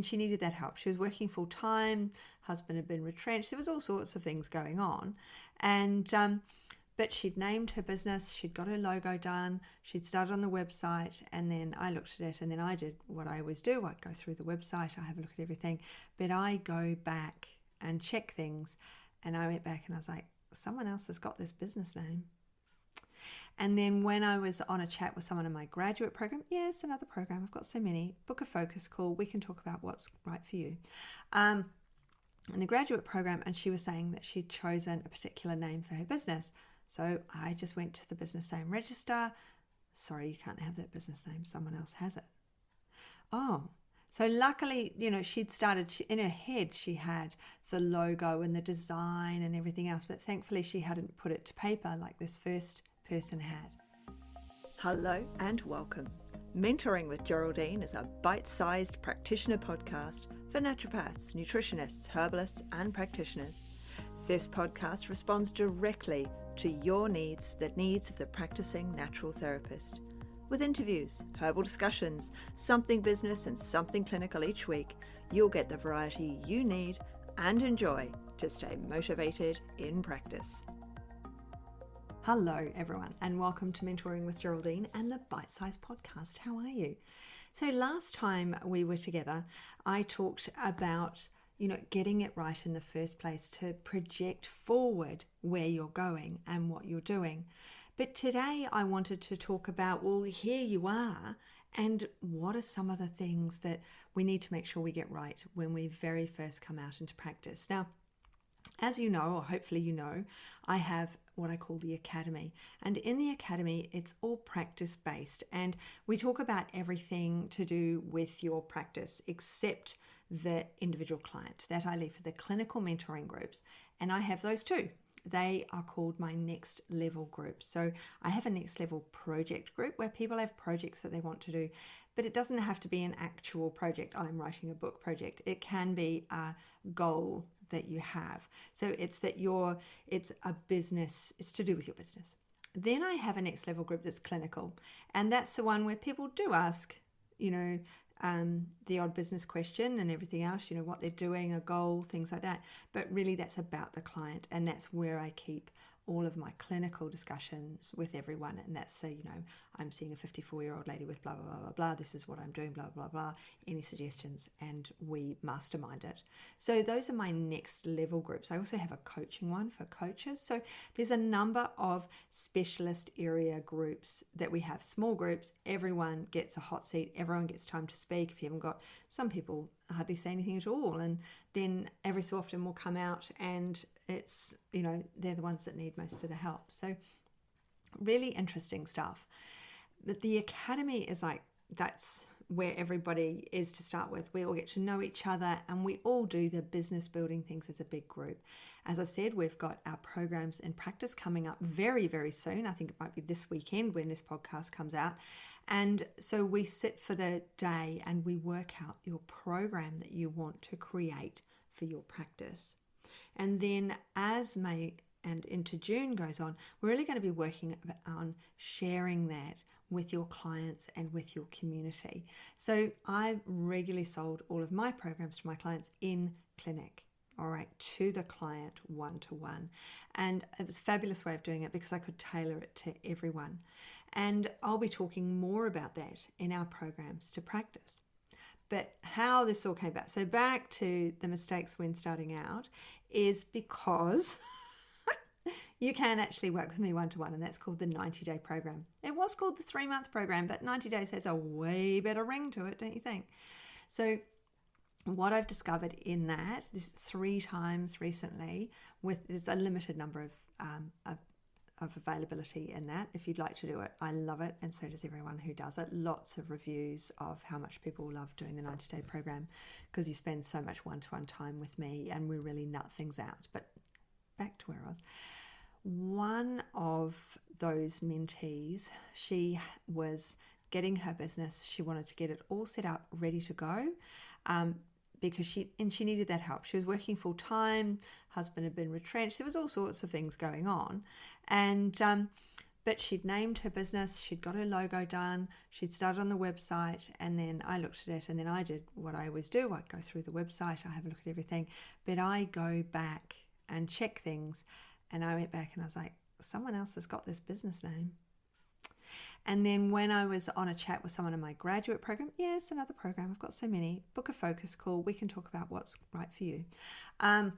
she needed that help. She was working full time, husband had been retrenched. There was all sorts of things going on. And but she'd named her business, she'd got her logo done, she'd started on the website, and then I looked at it, and then I did what I always do. I go through the website, I have a look at everything, but I go back and check things. And I went back and I was like, someone else has got this business name. And then when I was on a chat with someone in my graduate program, yes, another program, I've got so many, book a focus call, we can talk about what's right for you. In the graduate program, and she was saying that she'd chosen a particular name for her business. So I just went to the business name register. Sorry, you can't have that business name. Someone else has it. Oh, so luckily, she'd started, in her head, she had the logo and the design and everything else, but thankfully she hadn't put it to paper like this first person had. Hello and welcome. Mentoring with Geraldine is a bite-sized practitioner podcast for naturopaths, nutritionists, herbalists, and practitioners. This podcast responds directly to your needs, the needs of the practicing natural therapist. With interviews, herbal discussions, something business and something clinical each week, you'll get the variety you need and enjoy to stay motivated in practice. Hello everyone, and welcome to Mentoring with Geraldine and the Bite Size Podcast. How are you? So last time we were together, I talked about getting it right in the first place to project forward where you're going and what you're doing. But today I wanted to talk about, well, here you are, and what are some of the things that we need to make sure we get right when we very first come out into practice. Now, as you know, or hopefully you know, I have what I call the Academy. And in the Academy, it's all practice-based. And we talk about everything to do with your practice, except the individual client. That I leave for the clinical mentoring groups. And I have those too. They are called my next level groups. So I have a next level project group where people have projects that they want to do, but it doesn't have to be an actual project. I'm writing a book project. It can be a goal that you have. So it's a business, it's to do with your business. Then I have a next level group that's clinical. And that's the one where people do ask, the odd business question and everything else, what they're doing, a goal, things like that. But really that's about the client, and that's where I keep all of my clinical discussions with everyone. And that's I'm seeing a 54-year-old lady with blah, blah, blah, blah, blah. This is what I'm doing, blah, blah, blah. Any suggestions? And we mastermind it. So those are my next level groups. I also have a coaching one for coaches. So there's a number of specialist area groups that we have, small groups. Everyone gets a hot seat. Everyone gets time to speak. If you haven't got, some people hardly say anything at all. And then every so often we'll come out and it's, they're the ones that need most of the help. So really interesting stuff. But the Academy is that's where everybody is to start with. We all get to know each other and we all do the business building things as a big group. As I said, we've got our programs in practice coming up very, very soon. I think it might be this weekend when this podcast comes out. And so we sit for the day and we work out your program that you want to create for your practice. And then as May and into June goes on, we're really going to be working on sharing that with your clients and with your community. So I regularly sold all of my programs to my clients in clinic. All right, to the client one-to-one. And it was a fabulous way of doing it because I could tailor it to everyone. And I'll be talking more about that in our programs to practice. But how this all came back, so back to the mistakes when starting out, is because you can actually work with me one-to-one, and that's called the 90-day program. It was called the 3-month program, but 90 days has a way better ring to it, don't you think? So what I've discovered in that, this 3 times recently, there's a limited number of availability in that. If you'd like to do it, I love it, and so does everyone who does it. Lots of reviews of how much people love doing the 90-day program because you spend so much one-to-one time with me and we really nut things out. But back to where I was. One of those mentees, she was getting her business. She wanted to get it all set up, ready to go, because she needed that help. She was working full time. Husband had been retrenched. There was all sorts of things going on, and But she'd named her business, she'd got her logo done, she'd started on the website, and then I looked at it, and then I did what I always do. I'd go through the website, I have a look at everything, but I go back and check things. And I went back and I was like, someone else has got this business name. And then when I was on a chat with someone in my graduate program, yes, another program, I've got so many, book a focus call, we can talk about what's right for you. In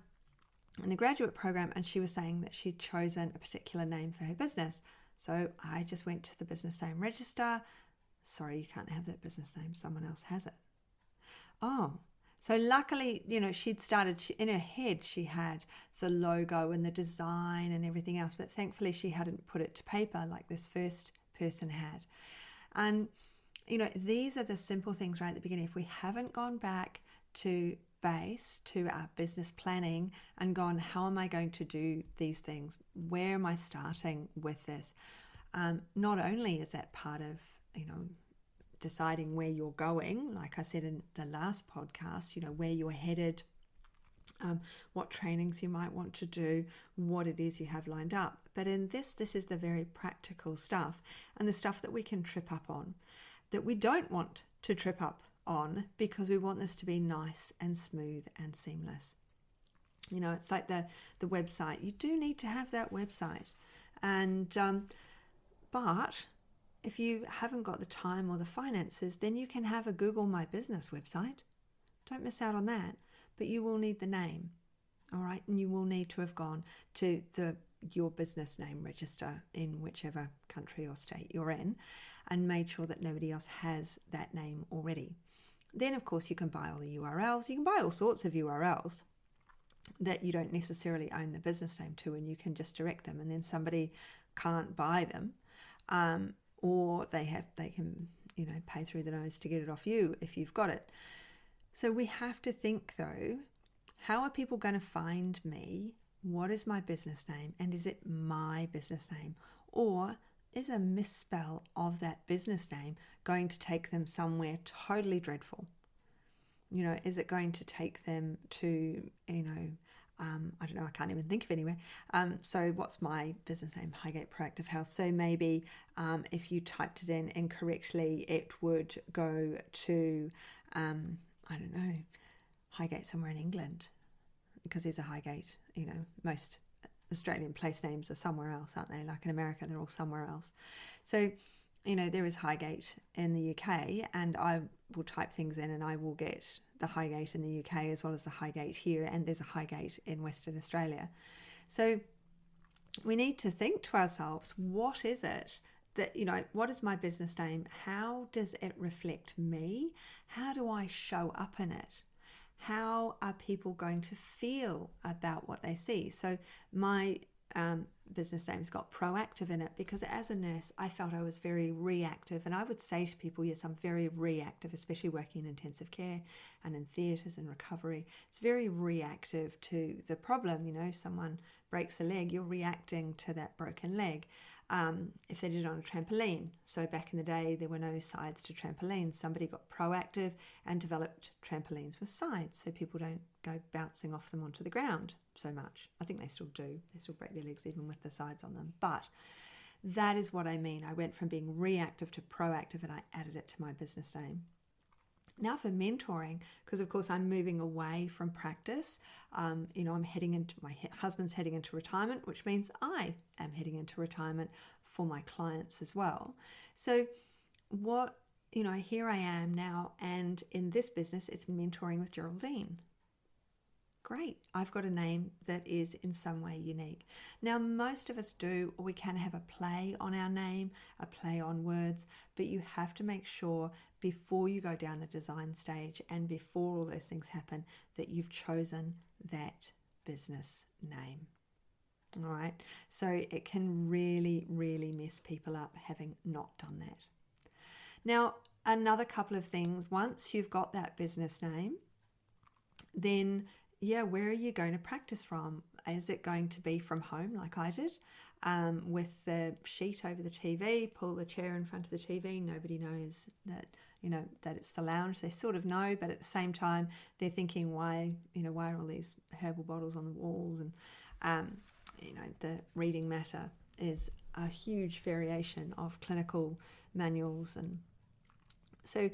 the graduate program, and she was saying that she'd chosen a particular name for her business. So I just went to the business name register. Sorry, you can't have that business name, someone else has it. Oh, so luckily, she'd started, in her head, she had the logo and the design and everything else, but thankfully she hadn't put it to paper like this first person had. And, these are the simple things right at the beginning. If we haven't gone back to base, to our business planning and gone, how am I going to do these things? Where am I starting with this? Not only is that part of, deciding where you're going, like I said in the last podcast, where you're headed, what trainings you might want to do, what it is you have lined up. But in this is the very practical stuff and the stuff that we can trip up on, that we don't want to trip up on because we want this to be nice and smooth and seamless. It's like the website. You do need to have that website. And but if you haven't got the time or the finances, then you can have a Google My Business website. Don't miss out on that. But you will need the name, all right? And you will need to have gone to your business name register in whichever country or state you're in and made sure that nobody else has that name already. Then, of course, you can buy all the URLs. You can buy all sorts of URLs that you don't necessarily own the business name to, and you can just direct them, and then somebody can't buy them, or they can pay through the nose to get it off you if you've got it. So we have to think, though, how are people going to find me? What is my business name? And is it my business name? Or is a misspell of that business name going to take them somewhere totally dreadful? Is it going to take them to, I don't know, I can't even think of anywhere. So what's my business name? Highgate Proactive Health. So maybe if you typed it in incorrectly, it would go to, I don't know, Highgate somewhere in England, because there's a Highgate. Most Australian place names are somewhere else, aren't they? Like in America, they're all somewhere else. So, there is Highgate in the UK, and I will type things in and I will get the Highgate in the UK as well as the Highgate here, and there's a Highgate in Western Australia. So we need to think to ourselves, what is it that, what is my business name? How does it reflect me? How do I show up in it? How are people going to feel about what they see? So my business name's got proactive in it because as a nurse, I felt I was very reactive. And I would say to people, yes, I'm very reactive, especially working in intensive care and in theatres and recovery. It's very reactive to the problem. Someone breaks a leg, you're reacting to that broken leg. If they did it on a trampoline. So back in the day, there were no sides to trampolines. Somebody got proactive and developed trampolines with sides so people don't go bouncing off them onto the ground so much. I think they still do. They still break their legs even with the sides on them. But that is what I mean. I went from being reactive to proactive and I added it to my business name. Now for mentoring, because of course I'm moving away from practice. I'm heading into, my husband's heading into retirement, which means I am heading into retirement for my clients as well. So here I am now, and in this business, it's mentoring with Geraldine. Great. I've got a name that is in some way unique. Now, most of us do, or we can have a play on our name, a play on words, but you have to make sure before you go down the design stage and before all those things happen that you've chosen that business name. All right. So it can really, really mess people up having not done that. Now, another couple of things. Once you've got that business name, then where are you going to practice from? Is it going to be from home like I did, with the sheet over the TV, pull the chair in front of the TV? Nobody knows that, that it's the lounge. They sort of know, but at the same time, they're thinking, why are all these herbal bottles on the walls? And, the reading matter is a huge variation of clinical manuals. And so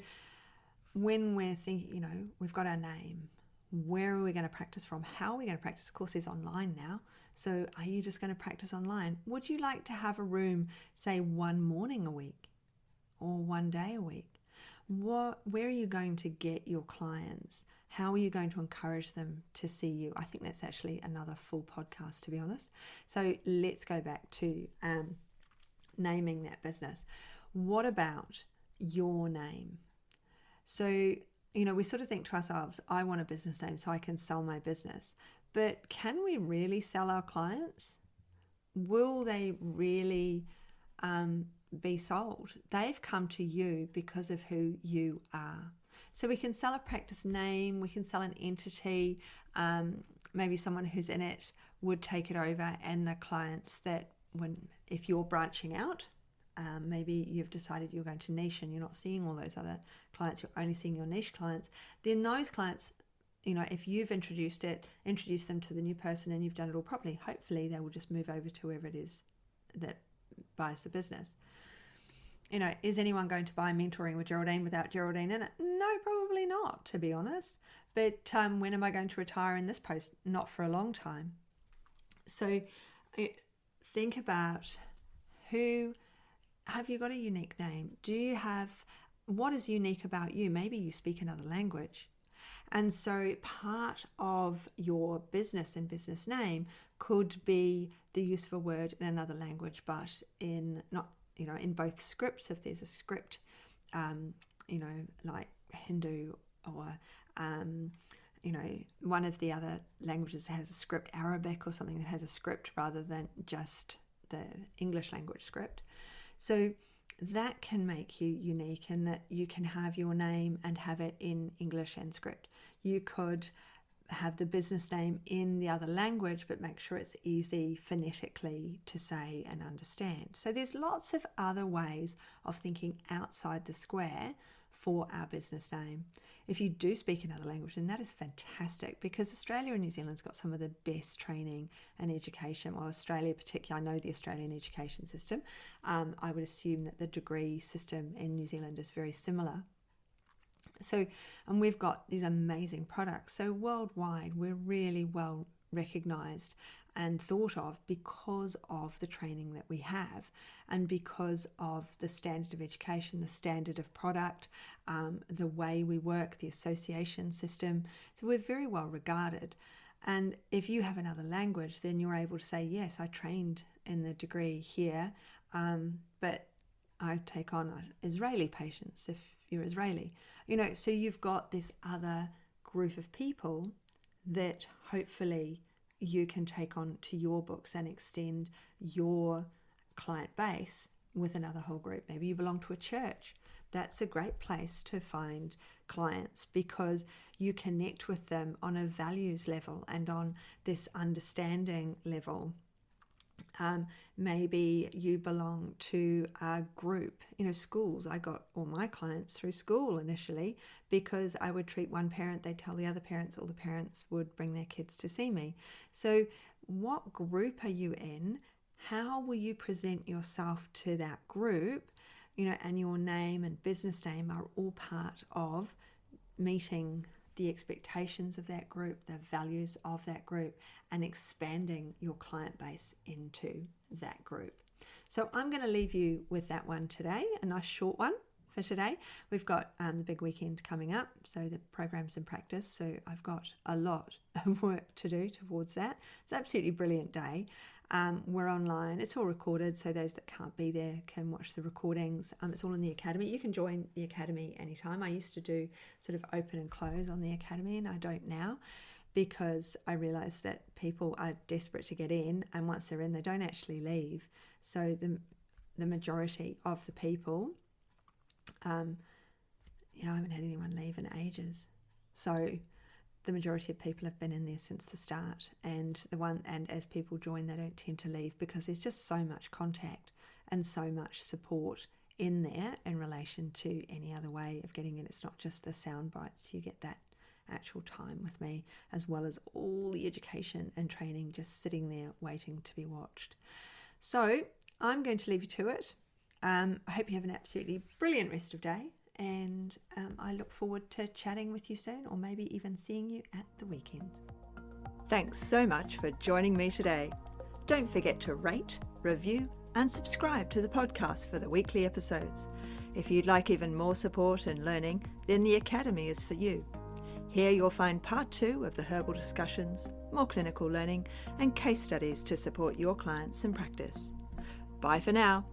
when we're thinking, we've got our name, where are we going to practice from? How are we going to practice? Of course, there's online now. So are you just going to practice online? Would you like to have a room, say, one morning a week or one day a week? Where are you going to get your clients? How are you going to encourage them to see you? I think that's actually another full podcast, to be honest. So let's go back to naming that business. What about your name? So, we sort of think to ourselves, I want a business name so I can sell my business. But can we really sell our clients? Will they really be sold? They've come to you because of who you are. So we can sell a practice name, we can sell an entity, maybe someone who's in it would take it over, and the clients that if you're branching out, maybe you've decided you're going to niche and you're not seeing all those other clients, you're only seeing your niche clients, then those clients, if you've introduced them to the new person and you've done it all properly, hopefully they will just move over to whoever it is that buys the business. Is anyone going to buy Mentoring with Geraldine without Geraldine in it? No, probably not, to be honest. But when am I going to retire in this post? Not for a long time. So think about have you got a unique name? What is unique about you? Maybe you speak another language. And so part of your business and business name could be the use of a word in another language, but in both scripts. If there's a script, like Hindu or, one of the other languages has a script, Arabic or something that has a script rather than just the English language script. So that can make you unique in that you can have your name and have it in English and script. You could have the business name in the other language, but make sure it's easy phonetically to say and understand. So there's lots of other ways of thinking outside the square for our business name. If you do speak another language, then that is fantastic, because Australia and New Zealand's got some of the best training and education. Well, Australia particularly, I know the Australian education system. I would assume that the degree system in New Zealand is very similar. So, and we've got these amazing products. So worldwide, we're really well recognised and thought of because of the training that we have and because of the standard of education, the standard of product, the way we work, the association system. So we're very well regarded. And if you have another language, then you're able to say, yes, I trained in the degree here, but I take on Israeli patients if you're Israeli. So you've got this other group of people that hopefully you can take on to your books and extend your client base with another whole group. Maybe you belong to a church. That's a great place to find clients because you connect with them on a values level and on this understanding level. Maybe you belong to a group, schools. I got all my clients through school initially because I would treat one parent, they'd tell the other parents, all the parents would bring their kids to see me. So what group are you in? How will you present yourself to that group? And your name and business name are all part of meeting the expectations of that group, the values of that group, and expanding your client base into that group. So I'm going to leave you with that one today, a nice short one for today. We've got the big weekend coming up, so the program's in practice, so I've got a lot of work to do towards that. It's an absolutely brilliant day. We're online. It's all recorded, so those that can't be there can watch the recordings. It's all in the Academy. You can join the Academy anytime. I used to do sort of open and close on the Academy, and I don't now because I realise that people are desperate to get in, and once they're in, they don't actually leave. So the majority of the people, I haven't had anyone leave in ages. So the majority of people have been in there since the start, and as people join, they don't tend to leave because there's just so much contact and so much support in there in relation to any other way of getting in. It's not just the sound bites. You get that actual time with me, as well as all the education and training just sitting there waiting to be watched. So I'm going to leave you to it. I hope you have an absolutely brilliant rest of day, and I look forward to chatting with you soon, or maybe even seeing you at the weekend. Thanks so much for joining me today. Don't forget to rate, review, and subscribe to the podcast for the weekly episodes. If you'd like even more support and learning, then the Academy is for you. Here you'll find part 2 of the herbal discussions, more clinical learning, and case studies to support your clients in practice. Bye for now.